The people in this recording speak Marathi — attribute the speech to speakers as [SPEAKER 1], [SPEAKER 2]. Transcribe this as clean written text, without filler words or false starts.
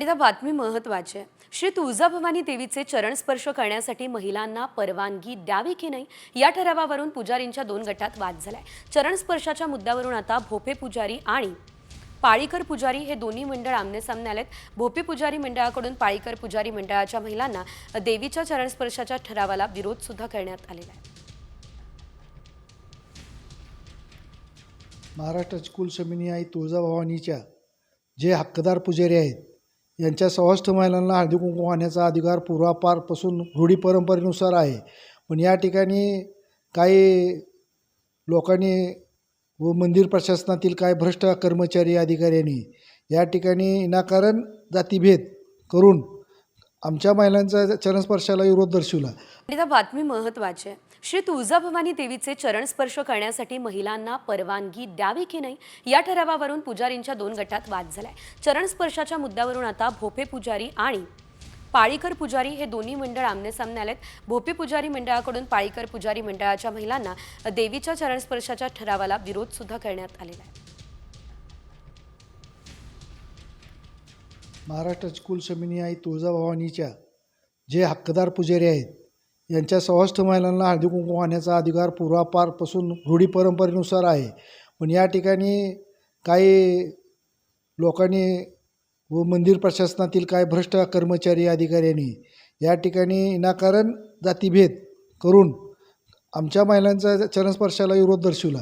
[SPEAKER 1] आता बातमी महत्त्वाची आहे। श्री तुळजाभवानी देवीचे चरण स्पर्श करण्यासाठी महिलांना परवानगी द्यावी की नाही या ठरावावरून पुजारींच्या दोन गटात वाद झालाय। चरण स्पर्शाच्या मुद्द्यावरून आता भोपे पुजारी आणि पाळीकर पुजारी हे दोन्ही मंडळ आमने-सामने आलेत। भोपे पुजारी मंडळाकडून पाळीकर पुजारी मंडळाच्या महिलांना देवीच्या चरण स्पर्शाच्या ठरावाला विरोध सुद्धा करण्यात आलेला आहे।
[SPEAKER 2] महाराष्ट्राची कुलस्वामिनी आई तुळजाभवानीच्या जे हक्कदार पुजारी आहेत यांच्या सौष्ठ महिलांना हळदी कुंकू वाहण्याचा अधिकार पूर्वापारपासून रूढी परंपरेनुसार आहे। पण या ठिकाणी काही लोकांनी व मंदिर प्रशासनातील काही भ्रष्ट कर्मचारी अधिकाऱ्यांनी या ठिकाणी विनाकारण जातीभेद करून आमच्या महिलांचा चरणस्पर्शाला विरोध दर्शवला।
[SPEAKER 1] आता बातमी महत्त्वाची आहे। श्री तुळजाभवानी देवीचे चरण स्पर्श करण्यासाठी महिलांना परवानगी द्यावी की नाही या ठरावावरून पुजारींच्या दोन गटात वाद झालाय। चरण स्पर्शाच्या मुद्द्यावरून आता भोपे पुजारी आणि पाळीकर पुजारी हे दोन्ही मंडळ आमने-सामने आलेत। भोपे पुजारी मंडळाकडून पाळीकर पुजारी मंडळाच्या महिलांना देवीच्या चरण स्पर्शाच्या ठरावाला विरोध सुद्धा करण्यात आलेला आहे।
[SPEAKER 2] महाराष्ट्राची कुलस्वामिनी आई तुळजाभवानीच्या जे हक्कदार पुजारी आहेत यांच्या सौष्ठ महिलांना हळदी कुंकू वाहण्याचा अधिकार पूर्वापारपासून रूढी परंपरेनुसार आहे। पण या ठिकाणी काही लोकांनी व मंदिर प्रशासनातील काही भ्रष्ट कर्मचारी अधिकाऱ्यांनी या ठिकाणी विनाकारण जातीभेद करून आमच्या महिलांचा चरणस्पर्शाला विरोध दर्शवला।